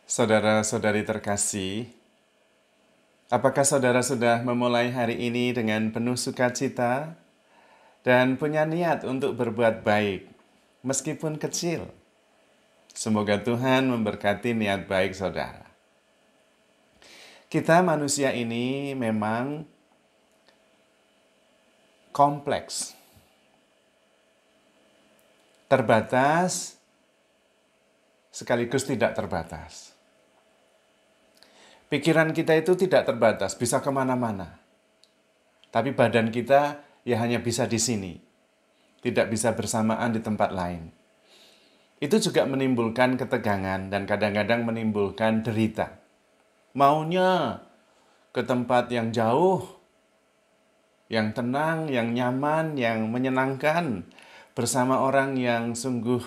Saudara-saudari terkasih, apakah saudara sudah memulai hari ini dengan penuh sukacita dan punya niat untuk berbuat baik, meskipun kecil? Semoga Tuhan memberkati niat baik saudara. Kita manusia ini memang kompleks, terbatas, sekaligus tidak terbatas. Pikiran kita itu tidak terbatas, bisa kemana-mana. Tapi badan kita ya hanya bisa di sini, tidak bisa bersamaan di tempat lain. Itu juga menimbulkan ketegangan dan kadang-kadang menimbulkan derita. Maunya ke tempat yang jauh, yang tenang, yang nyaman, yang menyenangkan, bersama orang yang sungguh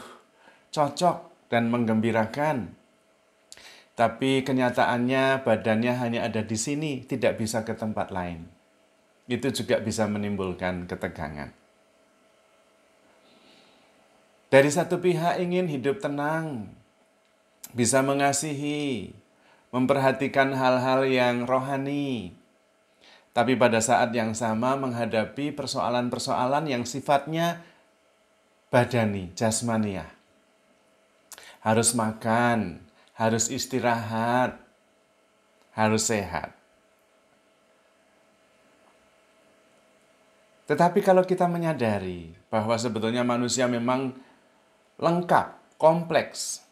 cocok dan menggembirakan. Tapi kenyataannya badannya hanya ada di sini, tidak bisa ke tempat lain. Itu juga bisa menimbulkan ketegangan. Dari satu pihak ingin hidup tenang, bisa mengasihi, memperhatikan hal-hal yang rohani. Tapi pada saat yang sama menghadapi persoalan-persoalan yang sifatnya badani, jasmaniah. Harus makan, harus istirahat, harus sehat. Tetapi kalau kita menyadari bahwa sebetulnya manusia memang lengkap, kompleks,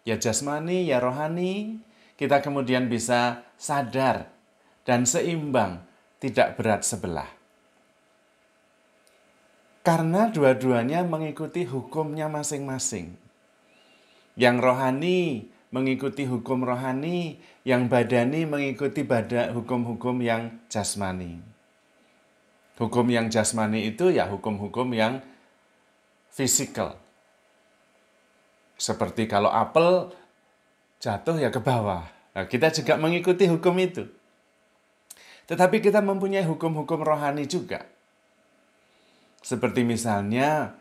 ya jasmani, ya rohani, kita kemudian bisa sadar dan seimbang, tidak berat sebelah. Karena dua-duanya mengikuti hukumnya masing-masing. Yang rohani mengikuti hukum rohani, yang badani mengikuti hukum-hukum yang jasmani. Hukum yang jasmani itu ya hukum-hukum yang fisikal. Seperti kalau apel jatuh ya ke bawah. Nah, kita juga mengikuti hukum itu. Tetapi kita mempunyai hukum-hukum rohani juga. Seperti misalnya,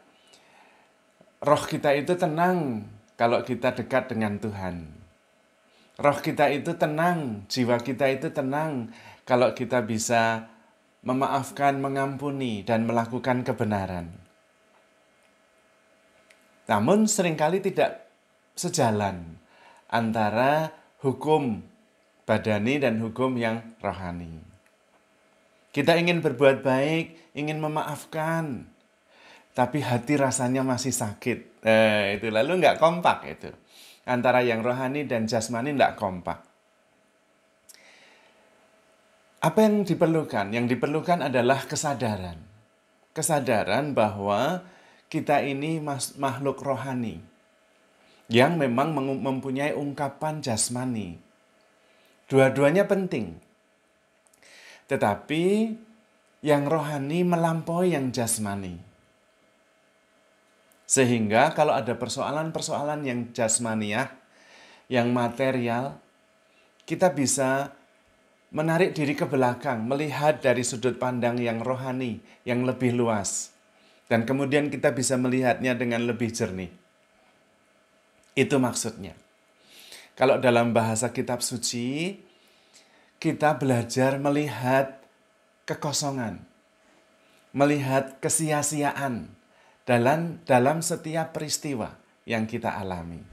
roh kita itu tenang kalau kita dekat dengan Tuhan. Roh kita itu tenang, jiwa kita itu tenang kalau kita bisa memaafkan, mengampuni, dan melakukan kebenaran. Namun seringkali tidak sejalan antara hukum badani dan hukum yang rohani. Kita ingin berbuat baik, ingin memaafkan, tapi hati rasanya masih sakit. Itu lalu nggak kompak itu. Antara yang rohani dan jasmani nggak kompak. Apa yang diperlukan? Yang diperlukan adalah kesadaran. Kesadaran bahwa kita ini makhluk rohani yang memang mempunyai ungkapan jasmani. Dua-duanya penting. Tetapi yang rohani melampaui yang jasmani. Sehingga kalau ada persoalan-persoalan yang jasmaniah, yang material, kita bisa menarik diri ke belakang, melihat dari sudut pandang yang rohani, yang lebih luas. Dan kemudian kita bisa melihatnya dengan lebih jernih. Itu maksudnya. Kalau dalam bahasa kitab suci, kita belajar melihat kekosongan, melihat kesia-siaan dalam setiap peristiwa yang kita alami.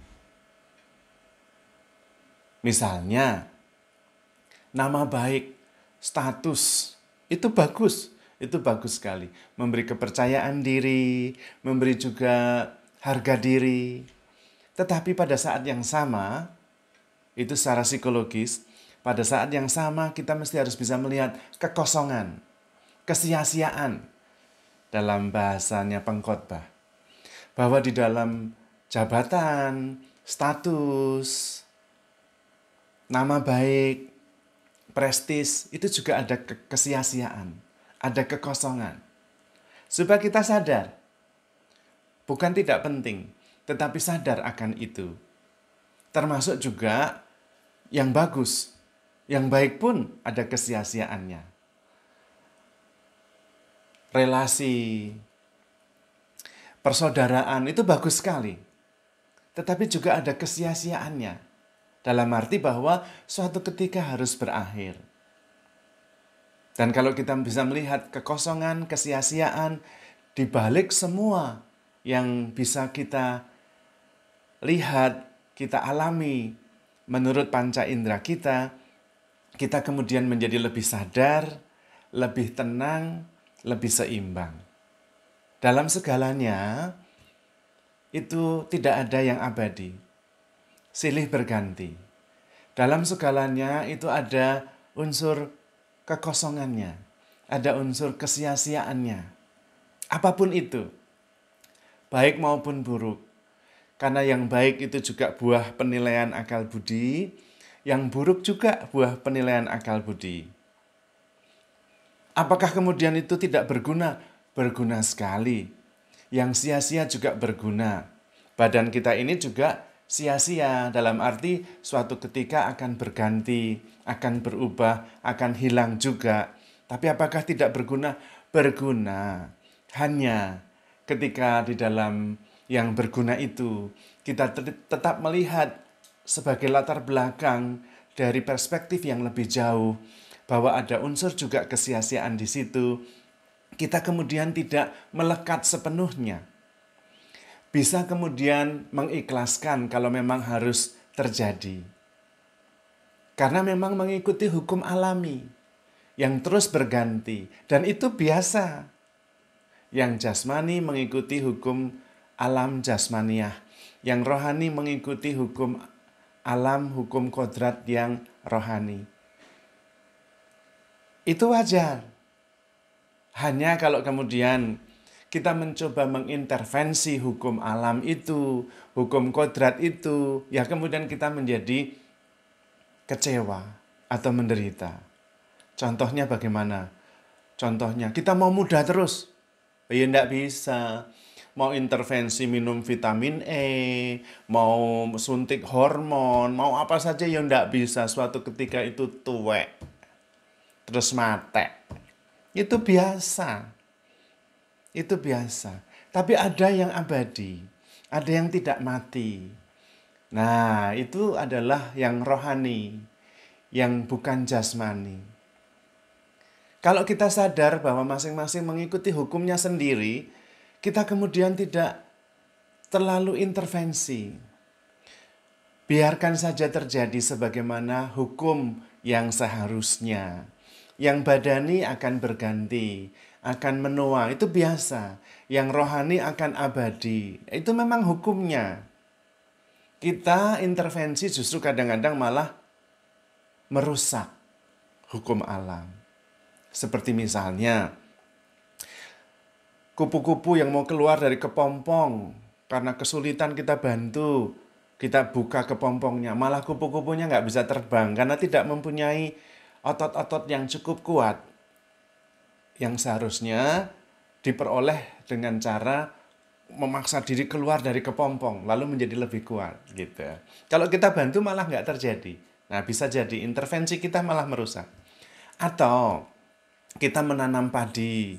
Misalnya, nama baik, status, itu bagus sekali. Memberi kepercayaan diri, memberi juga harga diri. Tetapi pada saat yang sama, itu secara psikologis, pada saat yang sama kita mesti harus bisa melihat kekosongan, kesia-siaan dalam bahasanya pengkhotbah. Bahwa di dalam jabatan, status, nama baik, prestis, itu juga ada kesia-siaan, ada kekosongan. Supaya kita sadar, bukan tidak penting, tetapi sadar akan itu. Termasuk juga yang bagus, yang baik pun ada kesia-siaannya. Relasi, persaudaraan itu bagus sekali. Tetapi juga ada kesia-siaannya. Dalam arti bahwa suatu ketika harus berakhir. Dan kalau kita bisa melihat kekosongan, kesia-siaan di balik semua yang bisa kita lihat, kita alami menurut panca indera kita kemudian menjadi lebih sadar, lebih tenang, lebih seimbang. Dalam segalanya, itu tidak ada yang abadi. Silih berganti. Dalam segalanya itu ada unsur kekosongannya. Ada unsur kesia-siaannya. Apapun itu. Baik maupun buruk. Karena yang baik itu juga buah penilaian akal budi. Yang buruk juga buah penilaian akal budi. Apakah kemudian itu tidak berguna? Berguna sekali. Yang sia-sia juga berguna. Badan kita ini juga sia-sia dalam arti suatu ketika akan berganti, akan berubah, akan hilang juga. Tapi apakah tidak berguna? Berguna. Hanya ketika di dalam yang berguna itu kita tetap melihat sebagai latar belakang dari perspektif yang lebih jauh bahwa ada unsur juga kesia-siaan di situ. Kita kemudian tidak melekat sepenuhnya. Bisa kemudian mengikhlaskan kalau memang harus terjadi. Karena memang mengikuti hukum alami yang terus berganti. Dan itu biasa. Yang jasmani mengikuti hukum alam jasmaniah. Yang rohani mengikuti hukum alam, hukum kodrat yang rohani. Itu wajar. Hanya kalau kemudian kita mencoba mengintervensi hukum alam itu, hukum kodrat itu, ya kemudian kita menjadi kecewa atau menderita. Contohnya bagaimana? Contohnya kita mau mudah terus. Ya enggak bisa. Mau intervensi minum vitamin E, mau suntik hormon, mau apa saja ya enggak bisa. Suatu ketika itu tuwek. Terus mate. Itu biasa. Itu biasa. Tapi ada yang abadi, ada yang tidak mati. Nah, itu adalah yang rohani, yang bukan jasmani. Kalau kita sadar bahwa masing-masing mengikuti hukumnya sendiri, kita kemudian tidak terlalu intervensi. Biarkan saja terjadi sebagaimana hukum yang seharusnya. Yang badani akan berganti, akan menua, itu biasa. Yang rohani akan abadi, itu memang hukumnya. Kita intervensi justru kadang-kadang malah merusak hukum alam. Seperti misalnya, kupu-kupu yang mau keluar dari kepompong, karena kesulitan kita bantu, kita buka kepompongnya, malah kupu-kupunya nggak bisa terbang karena tidak mempunyai otot-otot yang cukup kuat. Yang seharusnya diperoleh dengan cara memaksa diri keluar dari kepompong, lalu menjadi lebih kuat. Gitu. Kalau kita bantu malah nggak terjadi. Nah, bisa jadi intervensi kita malah merusak. Atau kita menanam padi,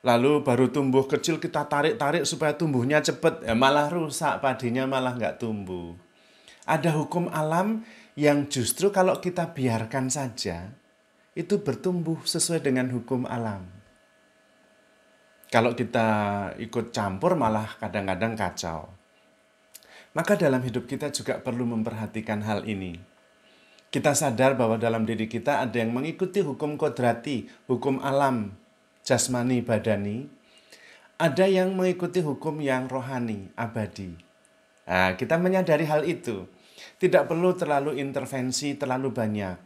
lalu baru tumbuh kecil kita tarik-tarik supaya tumbuhnya cepat, ya malah rusak, padinya malah nggak tumbuh. Ada hukum alam yang justru kalau kita biarkan saja, itu bertumbuh sesuai dengan hukum alam. Kalau kita ikut campur malah kadang-kadang kacau. Maka dalam hidup kita juga perlu memperhatikan hal ini. Kita sadar bahwa dalam diri kita ada yang mengikuti hukum kodrati, hukum alam, jasmani, badani. Ada yang mengikuti hukum yang rohani, abadi. Nah, kita menyadari hal itu. Tidak perlu terlalu intervensi, terlalu banyak.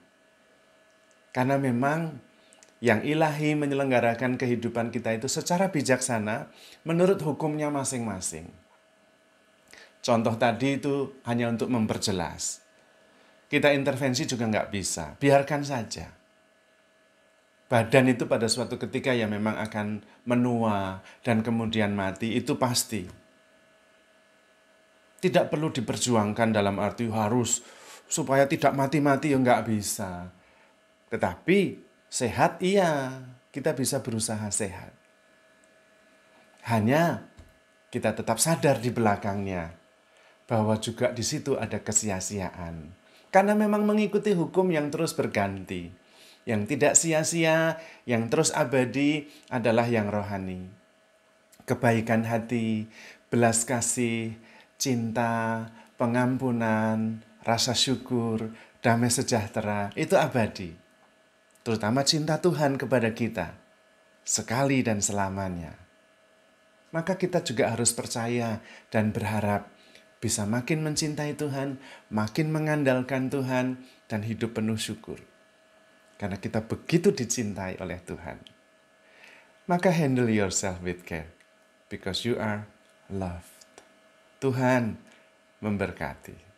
Karena memang yang ilahi menyelenggarakan kehidupan kita itu secara bijaksana menurut hukumnya masing-masing. Contoh tadi itu hanya untuk memperjelas. Kita intervensi juga nggak bisa, biarkan saja. Badan itu pada suatu ketika ya memang akan menua dan kemudian mati, itu pasti. Tidak perlu diperjuangkan dalam arti harus supaya tidak mati-mati ya nggak bisa. Tetapi sehat iya, kita bisa berusaha sehat. Hanya kita tetap sadar di belakangnya bahwa juga di situ ada kesia-siaan. Karena memang mengikuti hukum yang terus berganti. Yang tidak sia-sia, yang terus abadi adalah yang rohani. Kebaikan hati, belas kasih, cinta, pengampunan, rasa syukur, damai sejahtera, itu abadi. Terutama cinta Tuhan kepada kita, sekali dan selamanya. Maka kita juga harus percaya dan berharap bisa makin mencintai Tuhan, makin mengandalkan Tuhan, dan hidup penuh syukur. Karena kita begitu dicintai oleh Tuhan. Maka handle yourself with care, because you are loved. Tuhan memberkati.